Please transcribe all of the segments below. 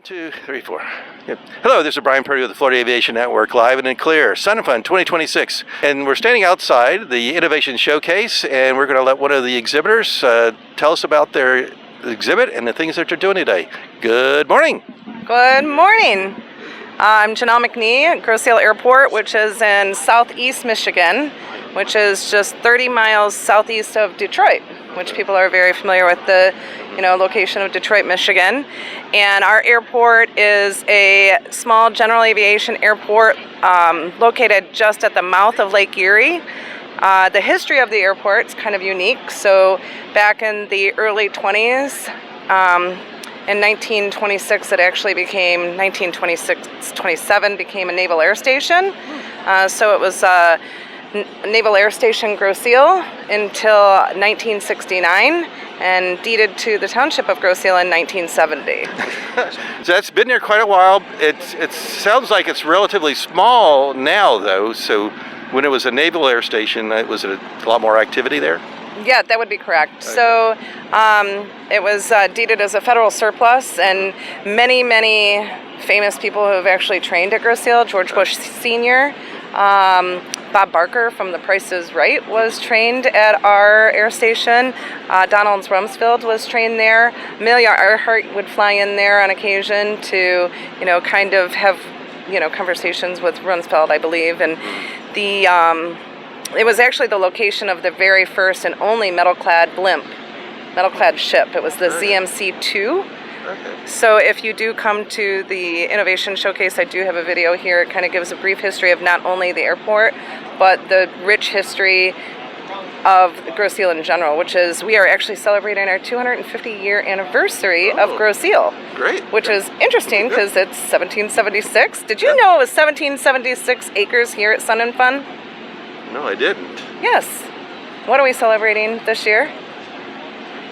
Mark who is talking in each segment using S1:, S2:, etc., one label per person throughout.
S1: 2, 3, 4. Yep. Hello, this is Brian Purdy with the Florida Aviation Network, live and in clear. Sun and Fun 2026. And we're standing outside the Innovation Showcase, and we're going to let one of the exhibitors tell us about their exhibit and the things that they're doing today. Good morning.
S2: Good morning. I'm Janel MacNee Grosse Ile Airport, which is in southeast Michigan, which is just 30 miles southeast of Detroit, which people are very familiar with the location of Detroit, Michigan. And our airport is a small general aviation airport located just at the mouth of Lake Erie. The history of the airport is kind of unique. So back in the early 20s, in 1926, it actually became 27 became a naval air station. So it was Naval Air Station Grosse Ile until 1969 and deeded to the township of Grosse Ile in 1970.
S1: So that's been there quite a while. It sounds like it's relatively small now, though. So when it was a naval air station, was it a lot more activity there?
S2: Yeah, that would be correct. Okay. So it was deeded as a federal surplus, and many famous people who have actually trained at Grosse Ile, George Bush Sr., Bob Barker from The Price is Right was trained at our air station. Donald Rumsfeld was trained there. Amelia Earhart would fly in there on occasion to, kind of have, conversations with Rumsfeld, I believe. And it was actually the location of the very first and only metal-clad ship. It was the ZMC-2. Okay. So if you do come to the Innovation Showcase, I do have a video here. It kind of gives a brief history of not only the airport, but the rich history of Grosse Ile in general, which is we are actually celebrating our 250-year anniversary of Grosse Ile.
S1: Great.
S2: Which is interesting because it's 1776. Did you know it was 1776 acres here at Sun and Fun?
S1: No, I didn't.
S2: Yes. What are we celebrating this year?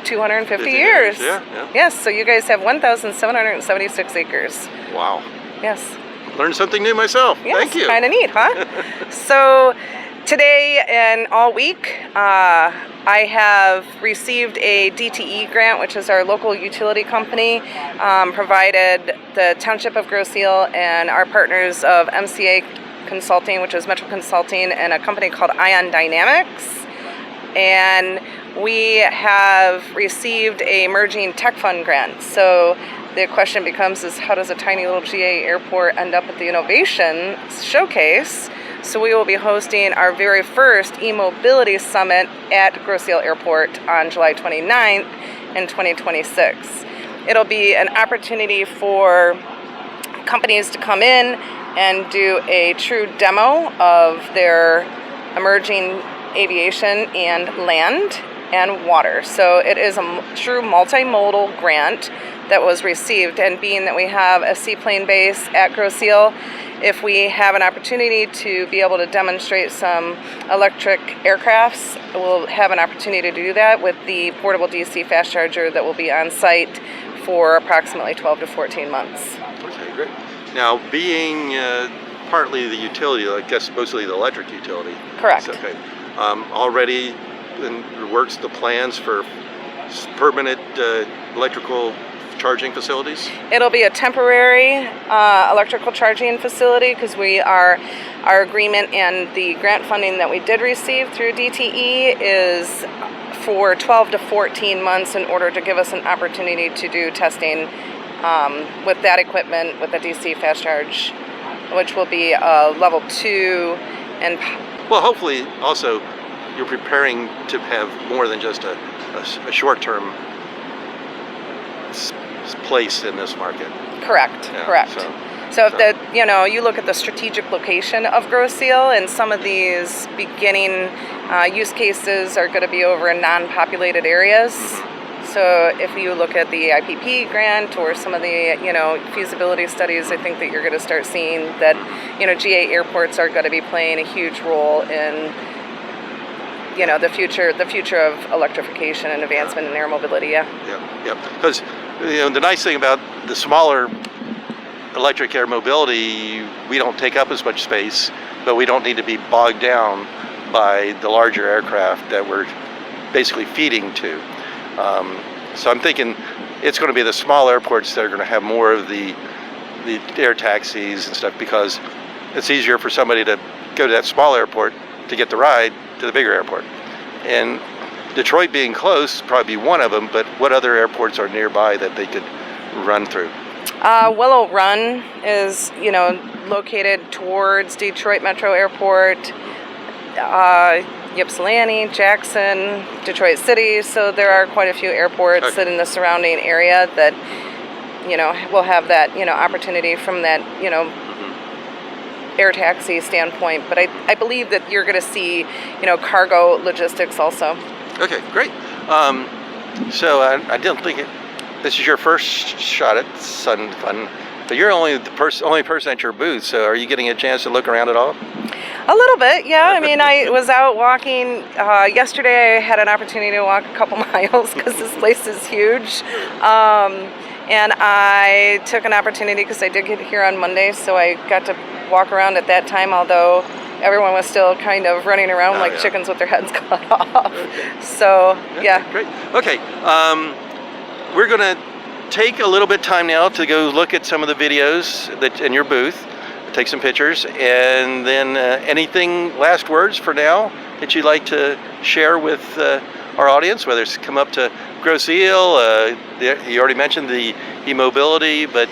S2: 250 years.
S1: Yeah.
S2: Yes, so you guys have 1,776 acres.
S1: Wow.
S2: Yes.
S1: Learned something new myself.
S2: Yes,
S1: thank you.
S2: Kind of neat, huh? So today and all week, I have received a DTE grant, which is our local utility company, provided the Township of Grosse Ile and our partners of MCA Consulting, which is Metro Consulting, and a company called Ion Dynamics. And we have received a Emerging Tech Fund grant. So the question becomes is how does a tiny little GA airport end up at the Innovation Showcase? So we will be hosting our very first e-mobility summit at Grosse Ile Airport on July 29th in 2026. It'll be an opportunity for companies to come in and do a true demo of their emerging aviation and land and water. So it is a true multimodal grant that was received, and being that we have a seaplane base at Grosse Ile, if we have an opportunity to be able to demonstrate some electric aircrafts, we'll have an opportunity to do that with the portable DC fast charger that will be on site for approximately 12 to 14 months.
S1: Okay, great. Now, being partly the utility, I guess mostly the electric utility.
S2: Correct.
S1: Okay. Already in the works the plans for permanent electrical charging facilities? It'll
S2: be a temporary electrical charging facility because our agreement and the grant funding that we did receive through DTE is for 12 to 14 months in order to give us an opportunity to do testing with that equipment with a DC fast charge, which will be level 2 and
S1: well, hopefully also you're preparing to have more than just a short-term place in this market.
S2: Correct.
S1: Yeah,
S2: correct. So if you look at the strategic location of Grosse Ile, and some of these beginning use cases are going to be over in non-populated areas. Mm-hmm. So if you look at the IPP grant or some of the feasibility studies, I think that you're going to start seeing that GA airports are going to be playing a huge role in the future of electrification and advancement in air mobility. Yeah.
S1: Because the nice thing about the smaller electric air mobility, we don't take up as much space, but we don't need to be bogged down by the larger aircraft that we're basically feeding to. So I'm thinking it's going to be the small airports that are going to have more of the air taxis and stuff, because it's easier for somebody to go to that small airport to get the ride to the bigger airport. And Detroit being close, probably be one of them, but what other airports are nearby that they could run through?
S2: Willow Run is, located towards Detroit Metro Airport, Ypsilanti, Jackson, Detroit City. So there are quite a few airports that in the surrounding area that, will have that, opportunity from that, air taxi standpoint. But I believe that you're going to see, cargo logistics also.
S1: Okay, great. So I didn't think this is your first shot at Sun Fun, but you're only the only person at your booth. So are you getting a chance to look around at all?
S2: A little bit, yeah. I mean, I was out walking yesterday. I had an opportunity to walk a couple miles because this place is huge. And I took an opportunity because I did get here on Monday, so I got to walk around at that time, although everyone was still kind of running around like chickens with their heads cut off.
S1: Okay.
S2: So, yeah.
S1: Great. Okay. We're going to take a little bit of time now to go look at some of the videos that in your booth, take some pictures, and then anything last words for now that you'd like to share with our audience, whether it's come up to Grosse Ile, you already mentioned the e-mobility, but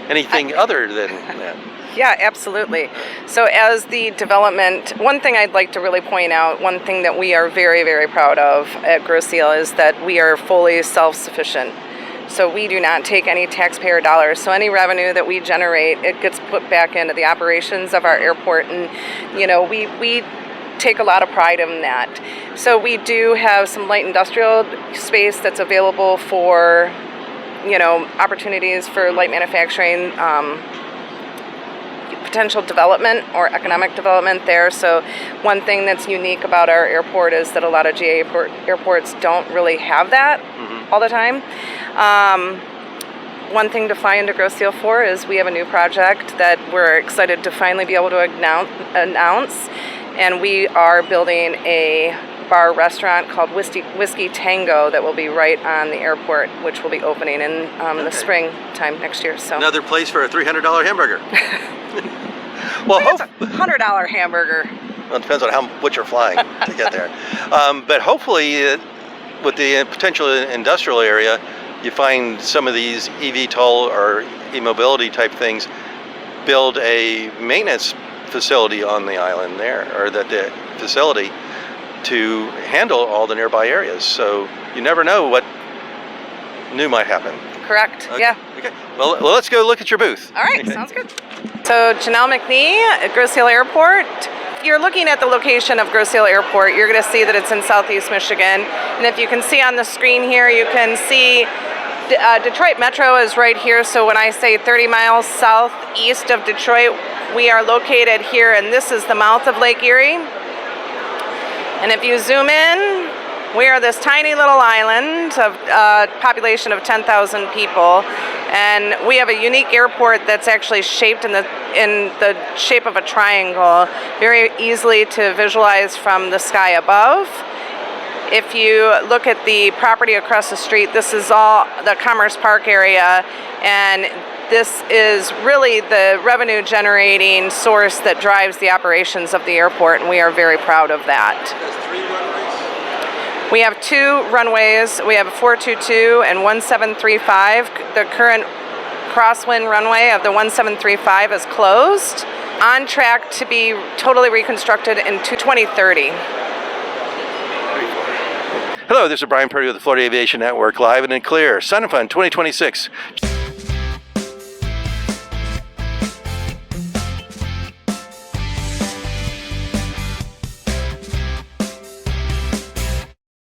S1: anything other than that?
S2: Yeah, absolutely. So as the development, one thing I'd like to really point out, one thing that we are very, very proud of at Grosse Ile is that we are fully self-sufficient. So we do not take any taxpayer dollars. So any revenue that we generate, it gets put back into the operations of our airport. And, we take a lot of pride in that. So we do have some light industrial space that's available for, opportunities for light manufacturing, potential development or economic development there. So one thing that's unique about our airport is that a lot of GA airports don't really have that all the time. One thing to fly into Grosse Ile for is we have a new project that we're excited to finally be able to announce, and we are building a bar restaurant called Whiskey Tango that will be right on the airport, which will be opening in the springtime next year. So
S1: another place for a $300 hamburger. Well,
S2: it's a $100 hamburger.
S1: Well, it depends on what you're flying to get there. But hopefully, with the potential industrial area, you find some of these eVTOL or e-mobility type things, build a maintenance facility on the island there, or the facility to handle all the nearby areas. So you never know what new might happen.
S2: Correct.
S1: Okay.
S2: Yeah.
S1: Okay. Well, let's go look at your booth.
S2: All right. Okay. Sounds good. So Janel MacNee at Grosse Ile Airport. If you're looking at the location of Grosse Ile Airport, you're going to see that it's in southeast Michigan. And if you can see on the screen here, you can see Detroit Metro is right here. So when I say 30 miles southeast of Detroit, we are located here, and this is the mouth of Lake Erie. And if you zoom in, we are this tiny little island of population of 10,000 people, and we have a unique airport that's actually shaped in the shape of a triangle, very easily to visualize from the sky above. If you look at the property across the street, this is all the Commerce Park area, and this is really the revenue generating source that drives the operations of the airport, and we are very proud of that. We have 2 runways. We have a 422 and 1735. The current crosswind runway of the 1735 is closed, on track to be totally reconstructed in 2030.
S1: Hello, this is Brian Purdy with the Florida Aviation Network, live and in clear. Sun and Fun 2026.